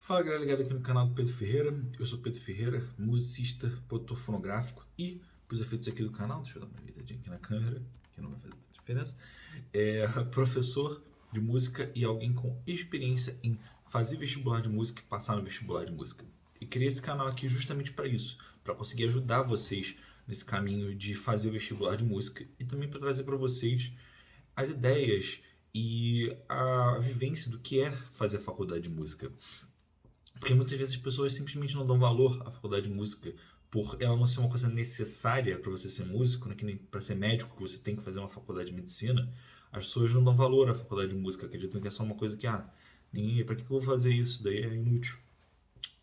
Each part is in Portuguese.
Fala galera, ligado aqui no canal do Pedro Ferreira. Eu sou Pedro Ferreira, musicista, produtor fonográfico e pros efeitos aqui do canal, deixa eu dar uma ajeitadinha aqui na câmera, que não vai fazer tanta diferença. Professor de música e alguém com experiência em fazer vestibular de música e passar no vestibular de música. E criei esse canal aqui justamente para isso, para conseguir ajudar vocês nesse caminho de fazer o vestibular de música e também para trazer para vocês as ideias e a vivência do que é fazer a faculdade de música. Porque muitas vezes as pessoas simplesmente não dão valor à faculdade de música por ela não ser uma coisa necessária para você ser músico, né? Que nem para ser médico que você tem que fazer uma faculdade de medicina. As pessoas não dão valor à faculdade de música, acreditam que é só uma coisa que, para que eu vou fazer isso? Daí é inútil.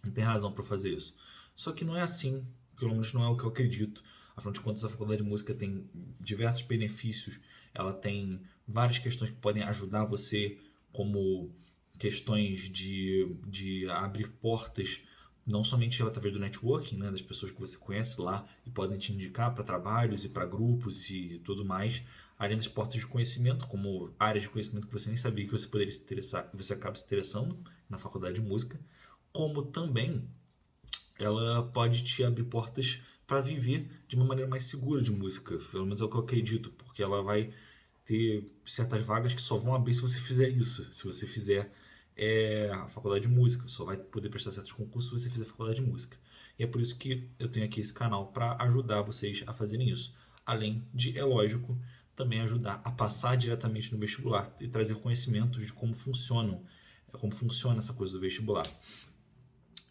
Não tem razão para fazer isso. Só que não é assim, pelo menos não é o que eu acredito. Afinal de contas, a faculdade de música tem diversos benefícios, ela tem várias questões que podem ajudar você, como questões de abrir portas, não somente através do networking, né, das pessoas que você conhece lá e podem te indicar para trabalhos e para grupos e tudo mais, além das portas de conhecimento, como áreas de conhecimento que você nem sabia que você poderia se interessar, que você acaba se interessando na faculdade de música, como também ela pode te abrir portas para viver de uma maneira mais segura de música, pelo menos é o que eu acredito, porque ela vai ter certas vagas que só vão abrir se você fizer isso, se você fizer a faculdade de música, só vai poder prestar certos concursos se você fizer a faculdade de música. E é por isso que eu tenho aqui esse canal para ajudar vocês a fazerem isso. Além de, é lógico, também ajudar a passar diretamente no vestibular e trazer conhecimentos de como funciona essa coisa do vestibular.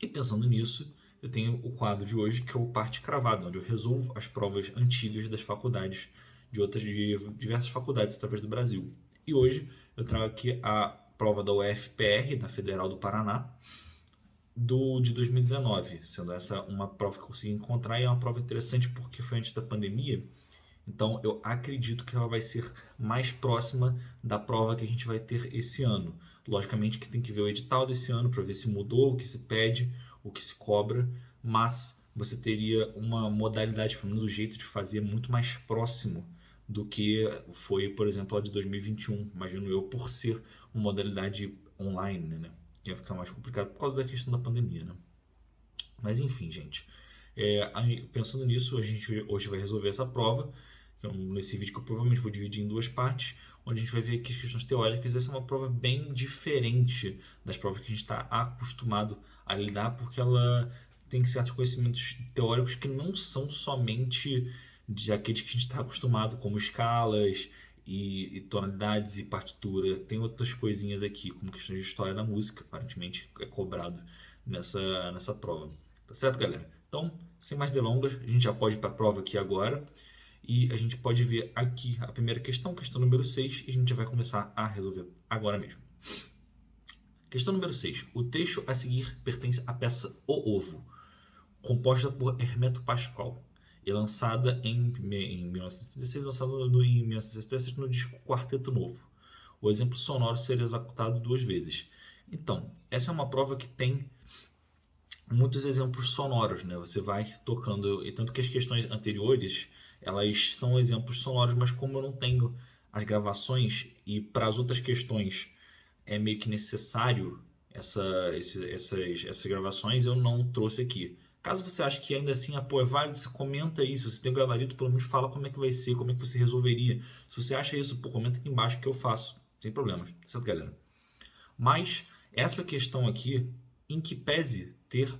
E pensando nisso, eu tenho o quadro de hoje, que é o Parte Cravada, onde eu resolvo as provas antigas das faculdades, de diversas faculdades através do Brasil. E hoje eu trago aqui a prova da UFPR, da Federal do Paraná, de 2019, sendo essa uma prova que eu consegui encontrar e é uma prova interessante porque foi antes da pandemia. Então eu acredito que ela vai ser mais próxima da prova que a gente vai ter esse ano. Logicamente que tem que ver o edital desse ano para ver se mudou, o que se pede, o que se cobra, mas você teria uma modalidade, pelo menos o jeito de fazer, muito mais próximo do que foi, por exemplo, a de 2021, imagino eu, por ser uma modalidade online, né? Ia ficar mais complicado por causa da questão da pandemia, né? Mas enfim, gente. Pensando nisso, a gente hoje vai resolver essa prova. Nesse vídeo que eu provavelmente vou dividir em duas partes, onde a gente vai ver aqui as questões teóricas. Essa é uma prova bem diferente das provas que a gente está acostumado a lidar, porque ela tem certos conhecimentos teóricos que não são somente de aqueles que a gente está acostumado, como escalas e tonalidades e partitura. Tem outras coisinhas aqui, como questões de história da música, aparentemente é cobrado nessa prova. Tá certo, galera? Então, sem mais delongas, a gente já pode ir para a prova aqui agora. E a gente pode ver aqui a primeira questão número 6, e a gente já vai começar a resolver agora mesmo. Questão número 6. O trecho a seguir pertence à peça O Ovo, composta por Hermeto Pascoal e lançada em 1936, lançada em 1967 no disco Quarteto Novo. O exemplo sonoro será executado 2 vezes. Então, essa é uma prova que tem muitos exemplos sonoros, né? Você vai tocando, e tanto que as questões anteriores elas são exemplos sonoros, mas como eu não tenho as gravações e para as outras questões é meio que necessário essas gravações, eu não trouxe aqui. Caso você ache que ainda assim é válido, você comenta isso. Se tem o gabarito, pelo menos fala como é que vai ser, como é que você resolveria. Se você acha isso, comenta aqui embaixo que eu faço, sem problemas, certo, galera? Mas essa questão aqui, em que pese ter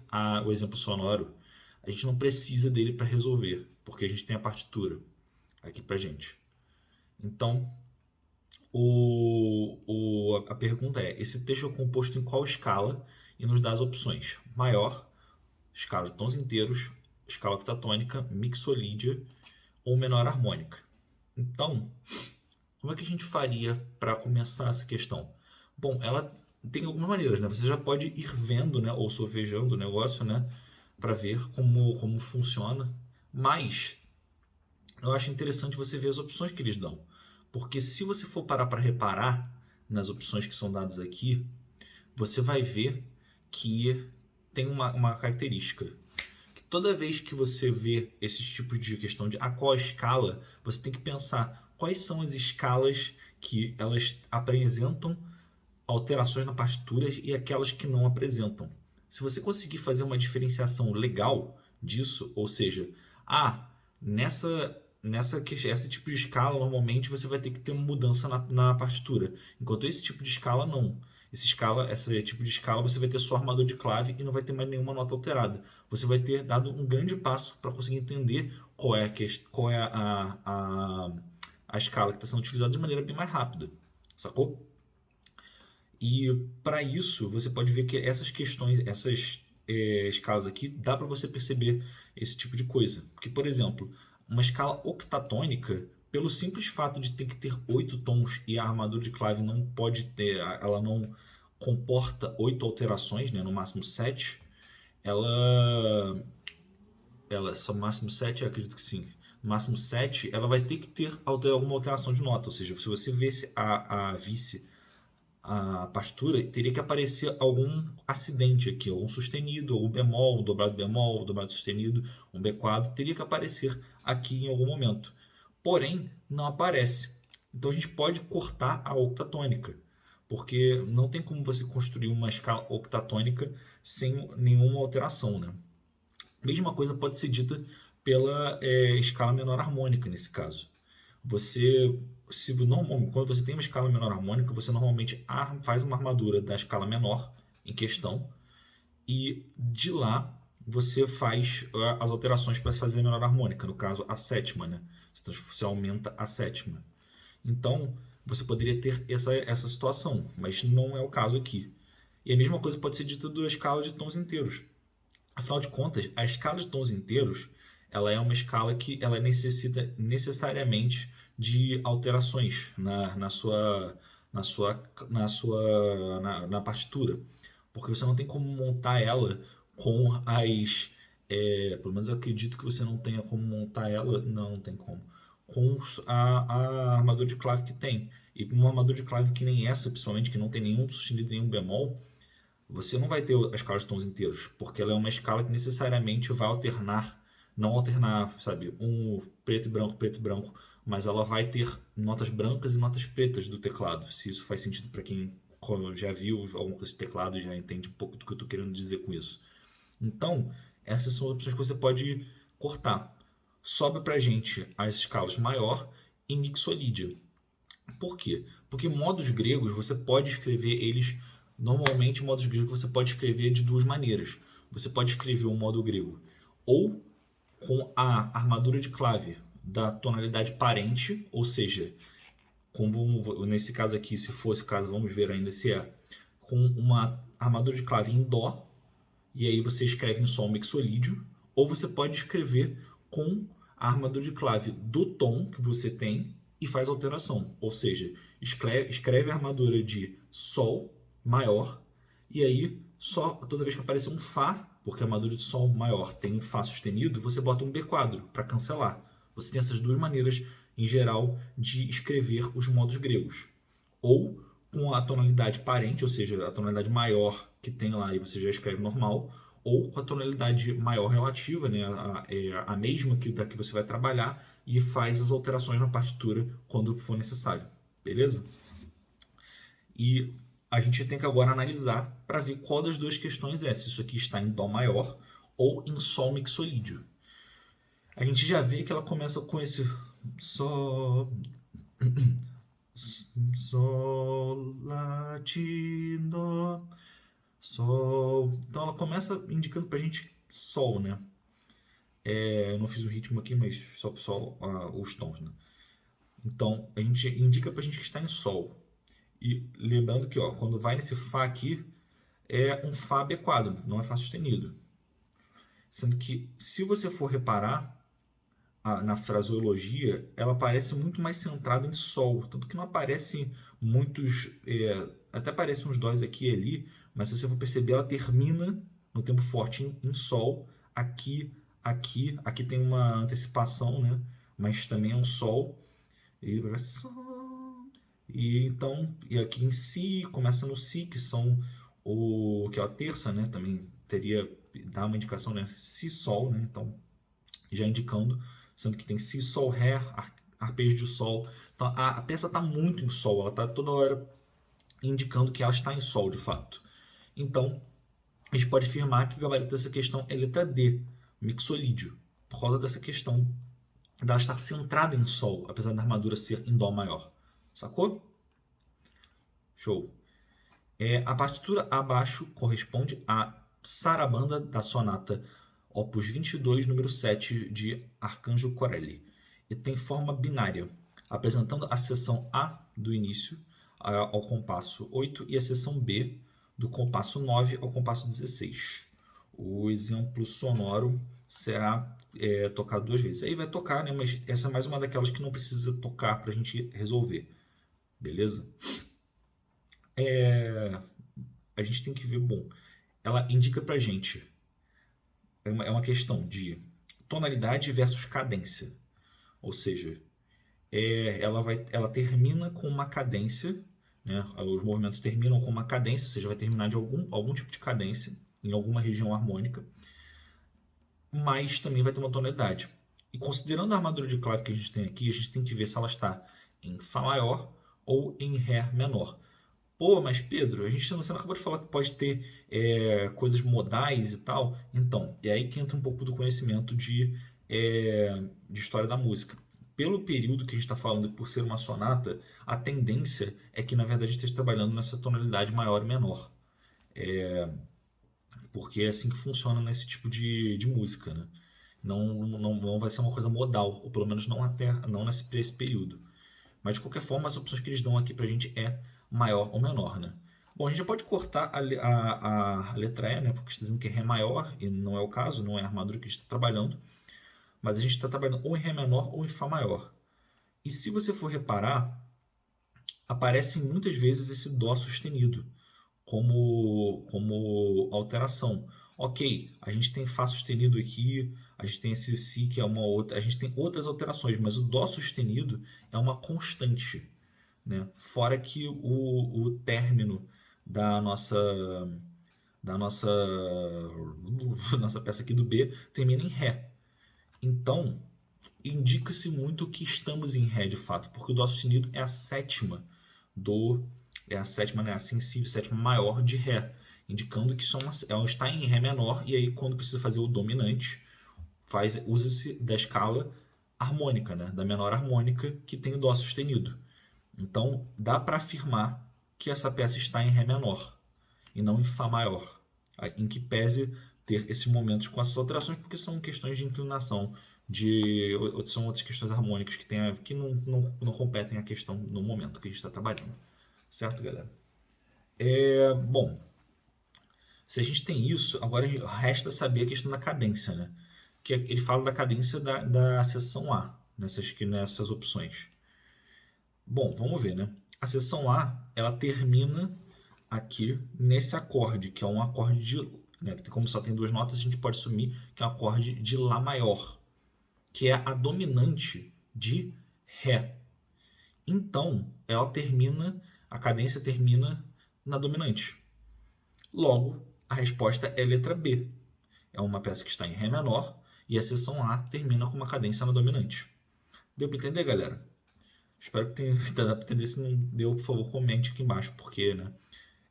o exemplo sonoro, a gente não precisa dele para resolver, porque a gente tem a partitura aqui pra gente. Então, a pergunta é: esse texto é composto em qual escala? E nos dá as opções: maior, escala de tons inteiros, escala octatônica, mixolídia ou menor harmônica. Então, como é que a gente faria para começar essa questão? Bom, ela tem algumas maneiras, né? Você já pode ir vendo, né, ou solfejando o negócio, né, para ver como funciona. Mas eu acho interessante você ver as opções que eles dão. Porque se você for parar para reparar nas opções que são dadas aqui, você vai ver que tem uma característica. Que toda vez que você vê esse tipo de questão de qual escala, você tem que pensar quais são as escalas que elas apresentam alterações na partitura e aquelas que não apresentam. Se você conseguir fazer uma diferenciação legal disso, ou seja, esse tipo de escala, normalmente você vai ter que ter uma mudança na partitura, enquanto esse tipo de escala não. Esse tipo de escala você vai ter só armador de clave e não vai ter mais nenhuma nota alterada. Você vai ter dado um grande passo para conseguir entender qual é a escala que está sendo utilizada de maneira bem mais rápida, sacou? E para isso você pode ver que essas questões, escalas aqui, dá para você perceber esse tipo de coisa. Porque, por exemplo, uma escala octatônica, pelo simples fato de ter que ter 8 tons e a armadura de clave não pode ter, ela não comporta 8 alterações, né, no máximo 7, ela só no máximo 7, eu acredito que sim. No máximo 7, ela vai ter que ter alguma alteração de nota, ou seja, se você visse a partitura, teria que aparecer algum acidente aqui, algum sustenido, ou bemol, um dobrado sustenido, um B quadro, teria que aparecer aqui em algum momento. Porém, não aparece. Então a gente pode cortar a octatônica, porque não tem como você construir uma escala octatônica sem nenhuma alteração, né? Mesma coisa pode ser dita pela escala menor harmônica nesse caso. Quando você tem uma escala menor harmônica, você normalmente faz uma armadura da escala menor em questão e de lá você faz as alterações para fazer a menor harmônica, no caso a sétima, né? Você aumenta a sétima. Então você poderia ter essa situação, mas não é o caso aqui. E a mesma coisa pode ser dita da escala de tons inteiros. Afinal de contas, a escala de tons inteiros ela é uma escala que ela necessita necessariamente de alterações na partitura, porque você não tem como montar ela com pelo menos eu acredito que você não tenha como montar ela, não tem como, com a armadura de clave que tem. E uma armadura de clave que nem essa, principalmente, que não tem nenhum sustenido, nenhum bemol, você não vai ter a escala de tons inteiros, porque ela é uma escala que necessariamente vai não alternar, sabe, um preto e branco, mas ela vai ter notas brancas e notas pretas do teclado, se isso faz sentido para quem já viu alguma coisa de teclado e já entende um pouco do que eu estou querendo dizer com isso. Então, essas são as opções que você pode cortar. Sobe para a gente as escalas maior e mixolydia. Por quê? Porque modos gregos você pode escrever eles. Normalmente, modos gregos você pode escrever de duas maneiras. Você pode escrever um modo grego ou com a armadura de clave da tonalidade parente, ou seja, como nesse caso aqui, se fosse o caso, vamos ver ainda se é, com uma armadura de clave em dó, e aí você escreve em sol mixolídio, ou você pode escrever com a armadura de clave do tom que você tem e faz alteração, ou seja, escreve a armadura de sol maior, e aí só toda vez que aparecer um Fá, porque a armadura de Sol maior tem um Fá sustenido, você bota um B quadro para cancelar. Você tem essas duas maneiras, em geral, de escrever os modos gregos. Ou com a tonalidade parente, ou seja, a tonalidade maior que tem lá e você já escreve normal, ou com a tonalidade maior relativa, né, a mesma da que você vai trabalhar, e faz as alterações na partitura quando for necessário. Beleza? E a gente tem que agora analisar para ver qual das duas questões é, se isso aqui está em Dó maior ou em Sol mixolídio. A gente já vê que ela começa com esse Sol, Sol, Lá, Ti, Dó, Sol. Então ela começa indicando para a gente Sol, né? Eu não fiz o ritmo aqui, mas só os tons, né? Então a gente indica para a gente que está em Sol. E lembrando que quando vai nesse Fá aqui, é um Fá B quadro, não é Fá sustenido. Sendo que, se você for reparar, na fraseologia, ela parece muito mais centrada em Sol. Tanto que não aparecem muitos... até aparecem uns dós aqui e ali, mas se você for perceber, ela termina no tempo forte em Sol. Aqui tem uma antecipação, né? Mas também é um Sol. E aqui em Si, começa no Si, que é a terça, né? Também dá uma indicação, né? Si, Sol, né? Então, já indicando, sendo que tem Si, Sol, Ré, arpejo de Sol. Então, a peça está muito em Sol, ela está toda hora indicando que ela está em Sol, de fato. Então, a gente pode afirmar que o gabarito dessa questão é letra D, mixolídio, por causa dessa questão dela estar centrada em Sol, apesar da armadura ser em Dó maior. Sacou? Show. A partitura abaixo corresponde à sarabanda da sonata Opus 22, número 7, de Arcanjo Corelli, e tem forma binária, apresentando a seção A do início ao compasso 8 e a seção B do compasso 9 ao compasso 16. O exemplo sonoro será tocado 2 vezes. Aí vai tocar, né? Mas essa é mais uma daquelas que não precisa tocar para a gente resolver. Beleza? A gente tem que ver, bom, ela indica pra gente, é uma questão de tonalidade versus cadência. Ou seja, ela termina com uma cadência, né? Os movimentos terminam com uma cadência, ou seja, vai terminar de algum tipo de cadência em alguma região harmônica, mas também vai ter uma tonalidade. E considerando a armadura de clave que a gente tem aqui, a gente tem que ver se ela está em Fá maior ou em Ré menor. Pô, mas Pedro, você não acabou de falar que pode ter coisas modais e tal? Então, é aí que entra um pouco do conhecimento de história da música. Pelo período que a gente está falando, por ser uma sonata, a tendência é que, na verdade, a gente esteja trabalhando nessa tonalidade maior e menor. Porque é assim que funciona nesse tipo de música, né? Não vai ser uma coisa modal, ou pelo menos não nesse período. Mas, de qualquer forma, as opções que eles dão aqui pra gente é maior ou menor, né? Bom, a gente já pode cortar a letra E, né? Porque está dizendo que é Ré maior, e não é o caso, não é a armadura que a gente está trabalhando. Mas a gente está trabalhando ou em Ré menor ou em Fá maior. E se você for reparar, aparece muitas vezes esse Dó sustenido como alteração. Ok, a gente tem Fá sustenido aqui, a gente tem esse Si que é uma outra, a gente tem outras alterações, mas o Dó sustenido é uma constante, né? Fora que o término da nossa peça aqui do B termina em Ré. Então, indica-se muito que estamos em Ré de fato, porque o Dó sustenido é a sétima, né, a sensível, sétima maior de Ré, indicando que ela está em Ré menor, e aí quando precisa fazer o dominante, usa-se da escala harmônica, né, da menor harmônica que tem o Dó sustenido. Então, dá para afirmar que essa peça está em Ré menor e não em Fá maior, em que pese ter esses momentos com essas alterações, porque são questões de inclinação, são outras questões harmônicas que não competem à questão no momento que a gente está trabalhando. Certo, galera? Bom, se a gente tem isso, agora resta saber a questão da cadência, né? Que ele fala da cadência da seção A, nessas opções. Bom, vamos ver, né? A seção A, ela termina aqui nesse acorde, que é um acorde de... Né? Como só tem duas notas, a gente pode assumir que é um acorde de Lá maior, que é a dominante de Ré. Então, a cadência termina na dominante. Logo, a resposta é letra B. É uma peça que está em Ré menor e a seção A termina com uma cadência na dominante. Deu para entender, galera? Espero que tenha dado para entender. Se não deu, por favor, comente aqui embaixo, porque, né,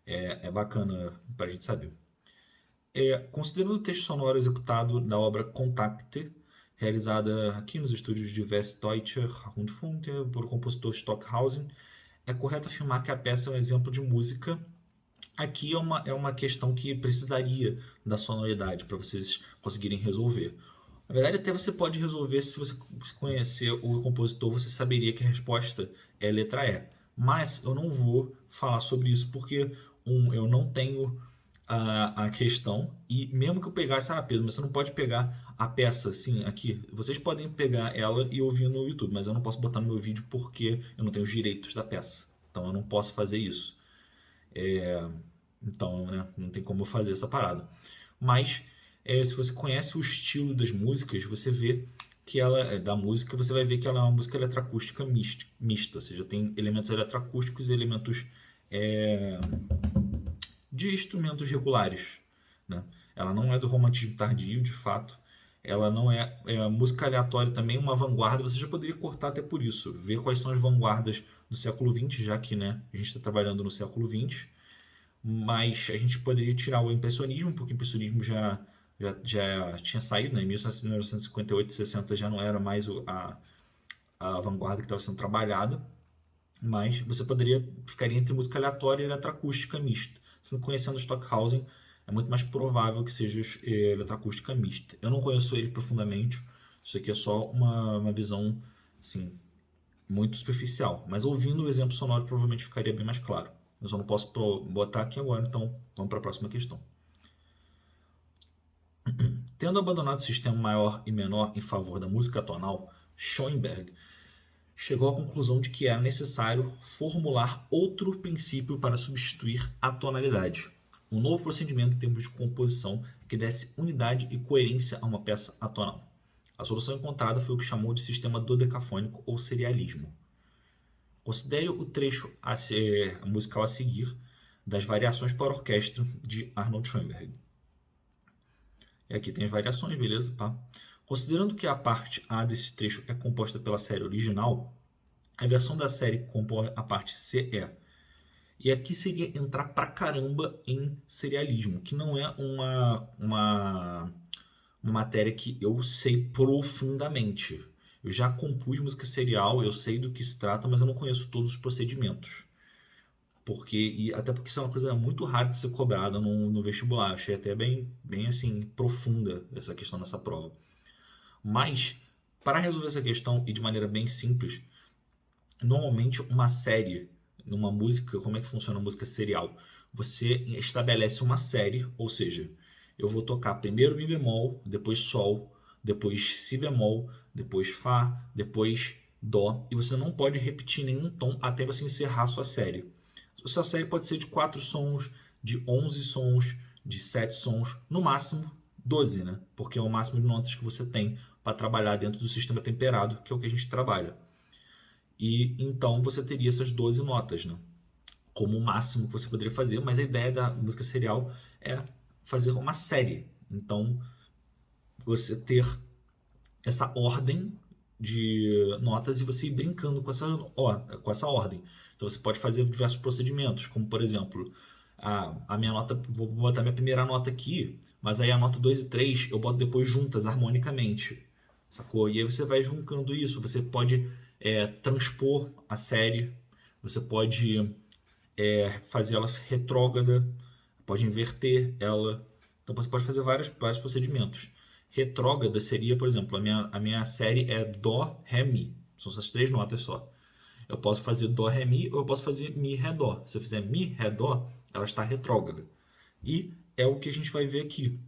é bacana para a gente saber. Considerando o texto sonoro executado da obra Kontakte, realizada aqui nos estúdios de Westdeutscher Rundfunk por o compositor Stockhausen, é correto afirmar que a peça é um exemplo de música. Aqui é uma questão que precisaria da sonoridade para vocês conseguirem resolver. Na verdade, até você pode resolver, se você conhecer o compositor, você saberia que a resposta é a letra E. Mas eu não vou falar sobre isso porque, eu não tenho a questão, e mesmo que eu pegasse, Pedro, mas você não pode pegar a peça assim, aqui. Vocês podem pegar ela e ouvir no YouTube, mas eu não posso botar no meu vídeo porque eu não tenho os direitos da peça. Então eu não posso fazer isso. Então, né, não tem como eu fazer essa parada. Mas se você conhece o estilo das músicas, você vê que da música, você vai ver que ela é uma música eletroacústica mista, ou seja, tem elementos eletroacústicos e elementos de instrumentos regulares, né? Ela não é do romantismo tardio, de fato. Ela não é música aleatória também, uma vanguarda. Você já poderia cortar até por isso, ver quais são as vanguardas do século XX, já que, né, a gente está trabalhando no século XX. mas a gente poderia tirar o impressionismo, porque o impressionismo já tinha saído, né? Em 1958 e 60 já não era mais a vanguarda que estava sendo trabalhada, mas você ficaria entre música aleatória e eletroacústica mista. Se não conhecendo Stockhausen, é muito mais provável que seja eletroacústica mista. Eu não conheço ele profundamente, isso aqui é só uma visão assim, muito superficial, mas ouvindo o exemplo sonoro provavelmente ficaria bem mais claro. Eu só não posso botar aqui agora, então vamos para a próxima questão. Tendo abandonado o sistema maior e menor em favor da música tonal, Schoenberg chegou à conclusão de que era necessário formular outro princípio para substituir a tonalidade. Um novo procedimento em termos de composição que desse unidade e coerência a uma peça atonal. A solução encontrada foi o que chamou de sistema dodecafônico ou serialismo. Considere o trecho musical a seguir das variações para orquestra de Arnold Schoenberg. E aqui tem as variações, beleza? Tá? Considerando que a parte A desse trecho é composta pela série original, a versão da série que compõe a parte C é. E aqui seria entrar pra caramba em serialismo, que não é uma matéria que eu sei profundamente. Eu já compus música serial, eu sei do que se trata, mas eu não conheço todos os procedimentos. Até porque isso é uma coisa muito rara de ser cobrada no vestibular. Eu achei até bem assim, profunda essa questão dessa prova. Mas, para resolver essa questão e de maneira bem simples, normalmente uma série, numa música, como é que funciona a música serial? Você estabelece uma série, ou seja, eu vou tocar primeiro Mi bemol, depois Sol, depois Si bemol, depois Fá, depois Dó, e você não pode repetir nenhum tom até você encerrar a sua série. A sua série pode ser de 4 sons, de 11 sons, de 7 sons, no máximo 12, né? Porque é o máximo de notas que você tem para trabalhar dentro do sistema temperado, que é o que a gente trabalha. E então você teria essas 12 notas, né? Como o máximo que você poderia fazer, mas a ideia da música serial é fazer uma série. Então, você ter essa ordem de notas e você ir brincando com essa ordem. Então, você pode fazer diversos procedimentos, como, por exemplo, a minha nota, vou botar minha primeira nota aqui, mas aí a nota 2 e 3 eu boto depois juntas, harmonicamente, sacou? E aí você vai juntando isso, você pode transpor a série, você pode fazer ela retrógrada, pode inverter ela, então você pode fazer vários procedimentos. Retrógrada seria, por exemplo, a minha série é Dó, Ré, Mi, são essas 3 notas só. Eu posso fazer Dó, Ré, Mi, ou eu posso fazer Mi, Ré, Dó. Se eu fizer Mi, Ré, Dó, ela está retrógrada. E é o que a gente vai ver aqui,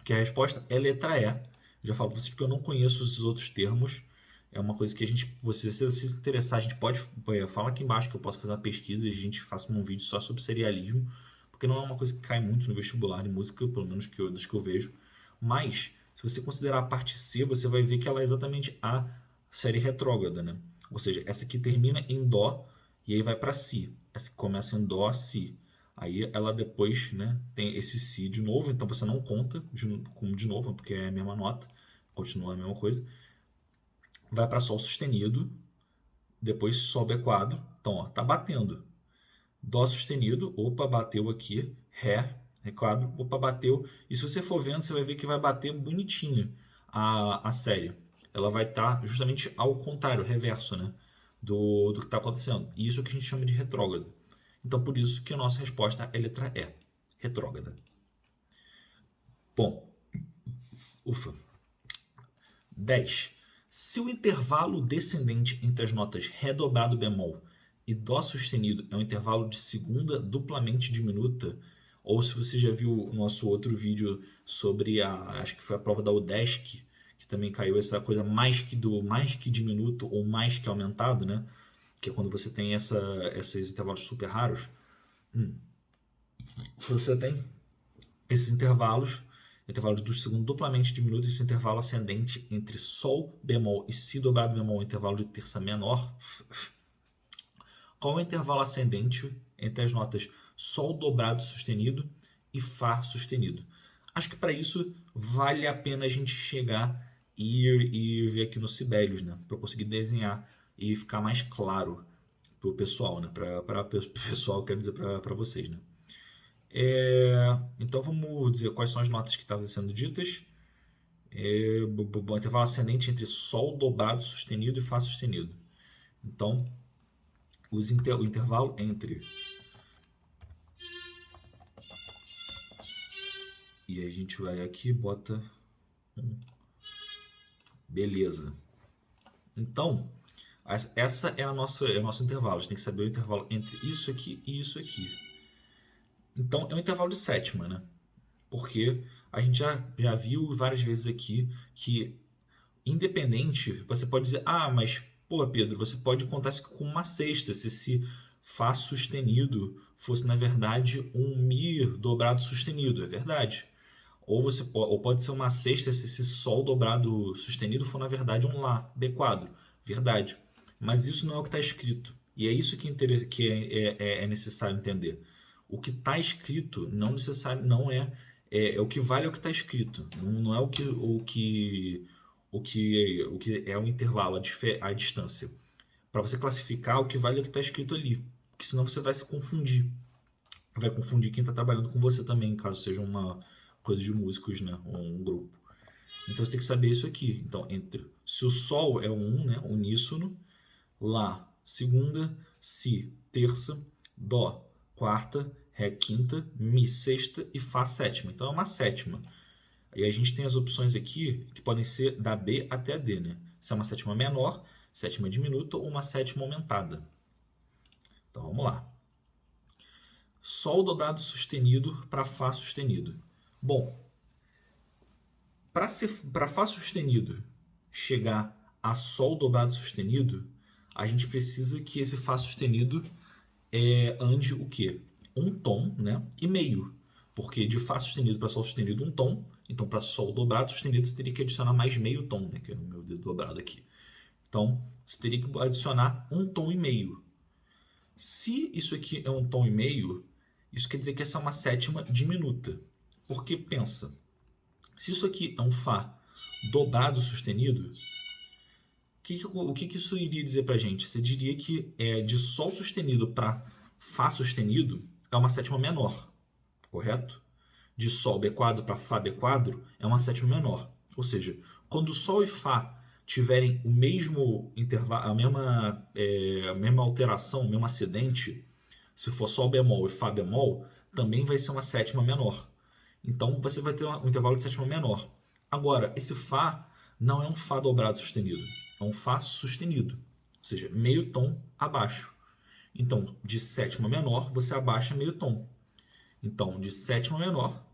que a resposta é letra E. Já falo para vocês que eu não conheço os outros termos. É uma coisa que a gente, se se interessar, a gente pode, fala aqui embaixo que eu posso fazer uma pesquisa e a gente faça um vídeo só sobre serialismo, porque não é uma coisa que cai muito no vestibular de música, pelo menos dos que eu vejo. Mas, se você considerar a parte C, você vai ver que ela é exatamente a série retrógrada, né? Ou seja, essa aqui termina em Dó e aí vai para Si. Essa que começa em Dó, Si. Aí ela depois, né, tem esse Si de novo, então você não conta de novo, porque é a mesma nota, continua a mesma coisa. Vai para Sol sustenido, depois Sol B quadro, então ó, tá batendo. Dó sustenido, opa, bateu aqui, Ré quadro, opa, bateu. E se você for vendo, você vai ver que vai bater bonitinho a série. Ela vai estar justamente ao contrário, reverso, né, do que está acontecendo. E isso é o que a gente chama de retrógrado. Então, por isso que a nossa resposta é a letra E, retrógrada. Bom, ufa. 10. Se o intervalo descendente entre as notas Ré dobrado bemol e Dó sustenido é um intervalo de segunda duplamente diminuta, ou se você já viu o nosso outro vídeo sobre acho que foi a prova da UDESC, que também caiu essa coisa mais que diminuto ou mais que aumentado, né? Que é quando você tem esses intervalos super raros. Você tem esses intervalos do segundo duplamente diminuto, esse intervalo ascendente entre Sol bemol e Si dobrado bemol, intervalo de terça menor. Qual é o intervalo ascendente entre as notas Sol dobrado sustenido e Fá sustenido? Acho que para isso vale a pena a gente chegar e ver aqui no Sibelius, né? Para eu conseguir desenhar e ficar mais claro para o pessoal, né? Para o pessoal, quero dizer para vocês, né? Então vamos dizer quais são as notas que estavam sendo ditas. Intervalo ascendente entre Sol dobrado sustenido e Fá sustenido. Então, o intervalo entre... E a gente vai aqui e bota... Beleza. Então, essa é o nosso intervalo. A gente tem que saber o intervalo entre isso aqui e isso aqui. Então, é um intervalo de sétima, né? Porque a gente já viu várias vezes aqui que, independente, você pode dizer, mas, pô, Pedro, você pode contar isso com uma sexta, se esse Fá sustenido fosse, na verdade, um Mi dobrado sustenido, é verdade. Ou pode ser uma sexta se esse Sol dobrado sustenido for, na verdade, um Lá, B quadro, verdade. Mas isso não é o que está escrito. E é isso que é necessário entender. O que está escrito não é o que vale, é o que está escrito. Não é o que é o intervalo, a distância. Para você classificar, o que vale é o que está escrito ali. Porque senão você vai se confundir. Vai confundir quem está trabalhando com você também, caso seja uma coisa de músicos, né? Ou um grupo. Então você tem que saber isso aqui. Então, se o Sol é um, né? Uníssono, Lá, segunda, Si, terça, Dó, quarta, Ré, quinta, Mi, sexta e Fá, sétima. Então é uma sétima. E a gente tem as opções aqui que podem ser da B até a D, né? Se é uma sétima menor, sétima diminuta ou uma sétima aumentada. Então vamos lá. Sol dobrado sustenido para Fá sustenido. Bom, para Fá sustenido chegar a Sol dobrado sustenido, a gente precisa que esse Fá sustenido ande o quê? Um tom, né? E meio. Porque de Fá sustenido para Sol sustenido, um tom. Então, para Sol dobrado sustenido, você teria que adicionar mais meio tom, né? Que é o meu dedo dobrado aqui. Então, você teria que adicionar um tom e meio. Se isso aqui é um tom e meio, isso quer dizer que essa é uma sétima diminuta. Porque, pensa, se isso aqui é um Fá dobrado sustenido, o que isso iria dizer pra gente? Você diria que de Sol sustenido para Fá sustenido é uma sétima menor, correto? De Sol B quadro para Fá B quadro é uma sétima menor. Ou seja, quando Sol e Fá tiverem o mesmo intervalo, a mesma alteração, o mesmo acidente, se for Sol bemol e Fá bemol, também vai ser uma sétima menor. Então você vai ter um intervalo de sétima menor. Agora, esse Fá não é um Fá dobrado sustenido, é um Fá sustenido, ou seja, meio tom abaixo. Então, de sétima menor, você abaixa meio tom. Então, de sétima menor,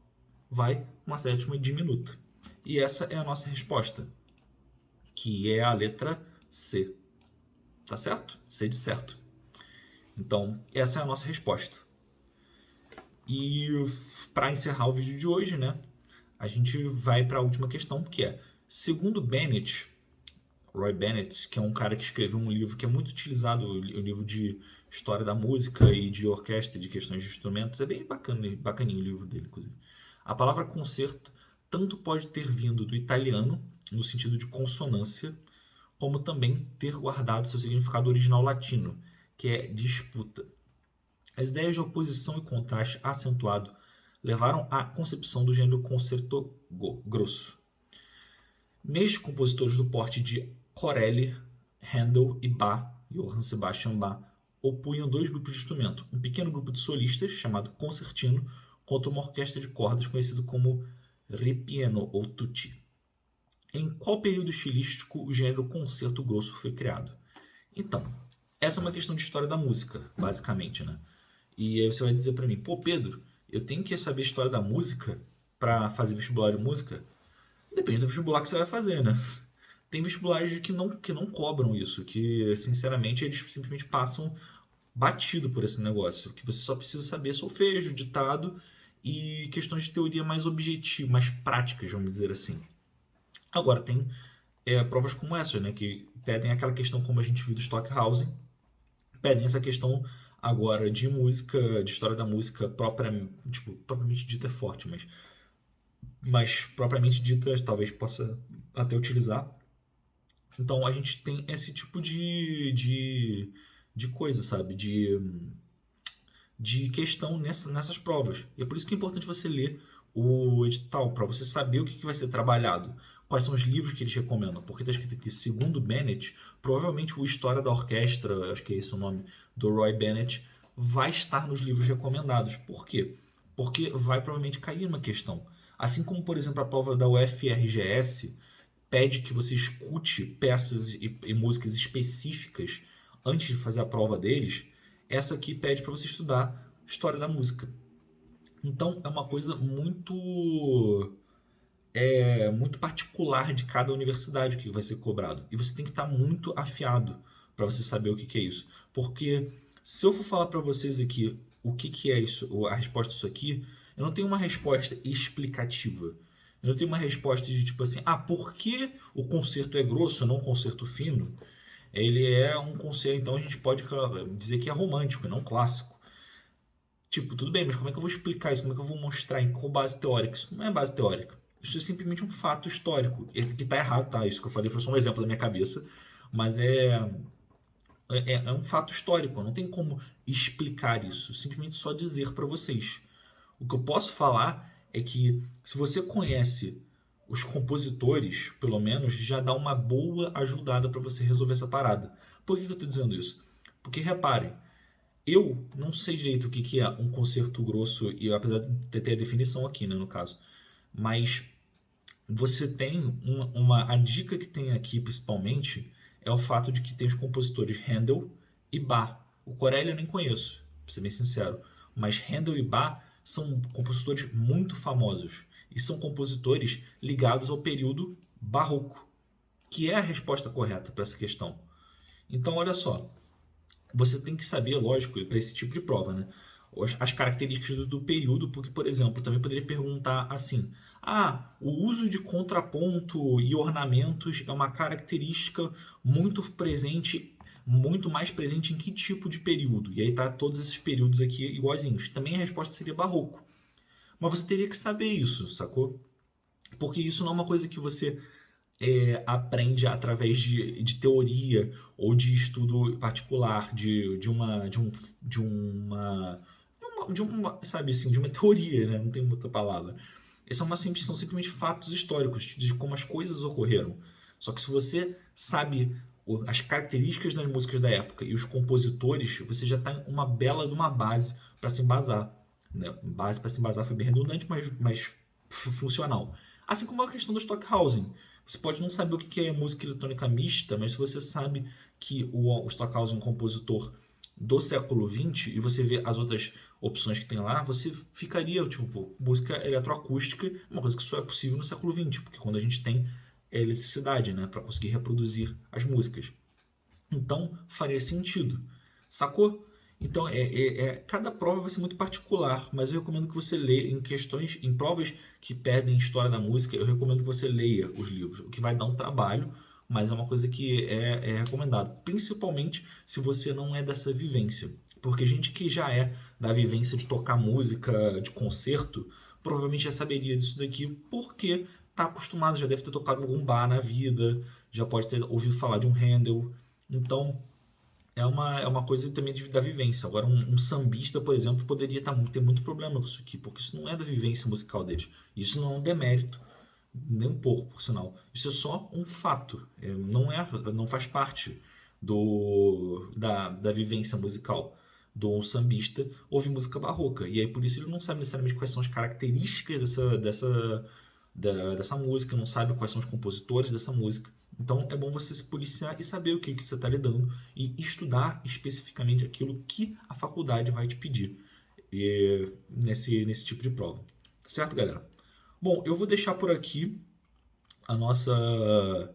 vai uma sétima diminuta. E essa é a nossa resposta, que é a letra C. Tá certo? C de certo. Então, essa é a nossa resposta. E para encerrar o vídeo de hoje, né, a gente vai para a última questão, que é, segundo Bennett, Roy Bennett, que é um cara que escreveu um livro que é muito utilizado, o livro de história da música e de orquestra, de questões de instrumentos, é bem bacaninho o livro dele, inclusive. A palavra concerto tanto pode ter vindo do italiano, no sentido de consonância, como também ter guardado seu significado original latino, que é disputa. As ideias de oposição e contraste acentuado levaram à concepção do gênero concerto grosso. Neste, compositores do porte de Corelli, Handel e Bach, Johann Sebastian Bach, opunham dois grupos de instrumento, um pequeno grupo de solistas, chamado concertino, contra uma orquestra de cordas conhecido como ripieno ou tutti. Em qual período estilístico o gênero concerto grosso foi criado? Então, essa é uma questão de história da música, basicamente, né? E aí você vai dizer para mim, pô, Pedro, eu tenho que saber história da música para fazer vestibular de música? Depende do vestibular que você vai fazer, né? Tem vestibulares que não cobram isso, que, sinceramente, eles simplesmente passam batido por esse negócio, que você só precisa saber solfejo, ditado e questões de teoria mais objetivas, mais práticas, vamos dizer assim. Agora, tem provas como essa, né, que pedem aquela questão como a gente viu do Stockhausen, pedem essa questão agora de música, de história da música propriamente dita é forte, mas propriamente dita talvez possa até utilizar. Então a gente tem esse tipo de coisa, sabe? De de questão nessas provas. E é por isso que é importante você ler o edital, para você saber o que vai ser trabalhado, quais são os livros que eles recomendam, porque está escrito aqui, segundo Bennett, provavelmente o História da Orquestra, acho que é esse o nome, do Roy Bennett, vai estar nos livros recomendados. Por quê? Porque vai provavelmente cair uma questão. Assim como, por exemplo, a prova da UFRGS pede que você escute peças e músicas específicas antes de fazer a prova deles, essa aqui pede para você estudar história da música. Então é uma coisa muito particular de cada universidade o que vai ser cobrado. E você tem que estar muito afiado para você saber o que é isso. Porque se eu for falar para vocês aqui o que é isso, a resposta disso aqui, eu não tenho uma resposta explicativa. Eu não tenho uma resposta de tipo assim, por que o concerto é grosso e não um concerto fino? Ele é um concerto, então a gente pode dizer que é romântico e não clássico. Tipo, tudo bem, mas como é que eu vou explicar isso? Como é que eu vou mostrar em qual base teórica? Isso não é base teórica. Isso é simplesmente um fato histórico. E que tá errado, tá? Isso que eu falei foi só um exemplo da minha cabeça. Mas é um fato histórico. Não tem como explicar isso. Simplesmente só dizer para vocês. O que eu posso falar é que se você conhece os compositores, pelo menos, já dá uma boa ajudada para você resolver essa parada. Por que eu estou dizendo isso? Porque reparem, eu não sei direito o que é um concerto grosso, e apesar de ter a definição aqui, né, no caso. Mas você tem a dica que tem aqui, principalmente, é o fato de que tem os compositores Handel e Bach. O Corelli eu nem conheço, pra ser bem sincero. Mas Handel e Bach são compositores muito famosos. E são compositores ligados ao período barroco, que é a resposta correta para essa questão. Então, olha só. Você tem que saber, lógico, para esse tipo de prova, né? As características do período, porque, por exemplo, também poderia perguntar assim: o uso de contraponto e ornamentos é uma característica muito presente, muito mais presente em que tipo de período? E aí tá todos esses períodos aqui iguaizinhos. Também a resposta seria barroco. Mas você teria que saber isso, sacou? Porque isso não é uma coisa que você aprende através de teoria ou de estudo particular, sabe assim, de uma teoria, né? Não tem muita palavra. São simplesmente fatos históricos de como as coisas ocorreram. Só que se você sabe as características das músicas da época e os compositores, você já está uma bela de uma base para se embasar. Né? Base para se embasar foi bem redundante, mas funcional. Assim como a questão do Stockhausen. Você pode não saber o que é música eletrônica mista, mas se você sabe que o Stockhausen é um compositor do século XX e você vê as outras opções que tem lá, você ficaria, tipo, música eletroacústica, uma coisa que só é possível no século XX, porque quando a gente tem eletricidade, né, para conseguir reproduzir as músicas. Então, faria sentido. Sacou? Então, cada prova vai ser muito particular, mas eu recomendo que você leia em provas que pedem história da música, eu recomendo que você leia os livros, o que vai dar um trabalho, mas é uma coisa que é recomendado, principalmente se você não é dessa vivência, porque gente que já é da vivência de tocar música de concerto, provavelmente já saberia disso daqui, porque está acostumado, já deve ter tocado algum bar na vida, já pode ter ouvido falar de um Handel, então é uma coisa também da vivência. Agora, um sambista, por exemplo, poderia ter muito problema com isso aqui, porque isso não é da vivência musical deles. Isso não é um demérito, nem um pouco, por sinal. Isso é só um fato. Não faz parte da vivência musical do sambista ouvir música barroca. E aí, por isso, ele não sabe necessariamente quais são as características dessa música, não sabe quais são os compositores dessa música. Então é bom você se policiar e saber o que você está lidando e estudar especificamente aquilo que a faculdade vai te pedir nesse tipo de prova. Certo, galera? Bom, eu vou deixar por aqui a nossa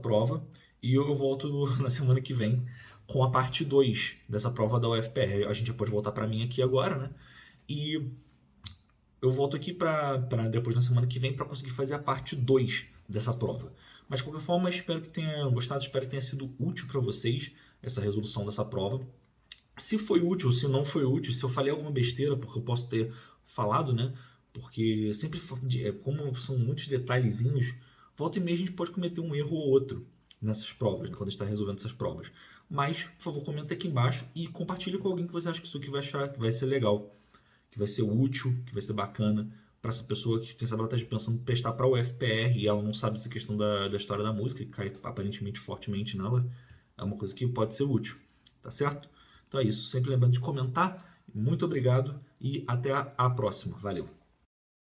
prova e eu volto na semana que vem com a parte 2 dessa prova da UFPR. A gente já pode voltar para mim aqui agora, né? E eu volto aqui para depois na semana que vem para conseguir fazer a parte 2 dessa prova. Mas de qualquer forma, espero que tenham gostado, espero que tenha sido útil para vocês essa resolução dessa prova. Se foi útil, se não foi útil, se eu falei alguma besteira, porque eu posso ter falado, né? Porque sempre, como são muitos detalhezinhos, volta e meia a gente pode cometer um erro ou outro nessas provas, né? Quando a gente está resolvendo essas provas. mas, por favor, comenta aqui embaixo e compartilhe com alguém que você acha que isso aqui vai achar que vai ser legal, que vai ser útil, que vai ser bacana para essa pessoa que, quem sabe, ela está pensando em prestar para o UFPR e ela não sabe essa questão da história da música, que cai aparentemente fortemente nela. É uma coisa que pode ser útil, tá certo? Então é isso. Sempre lembrando de comentar. Muito obrigado e até a próxima. Valeu!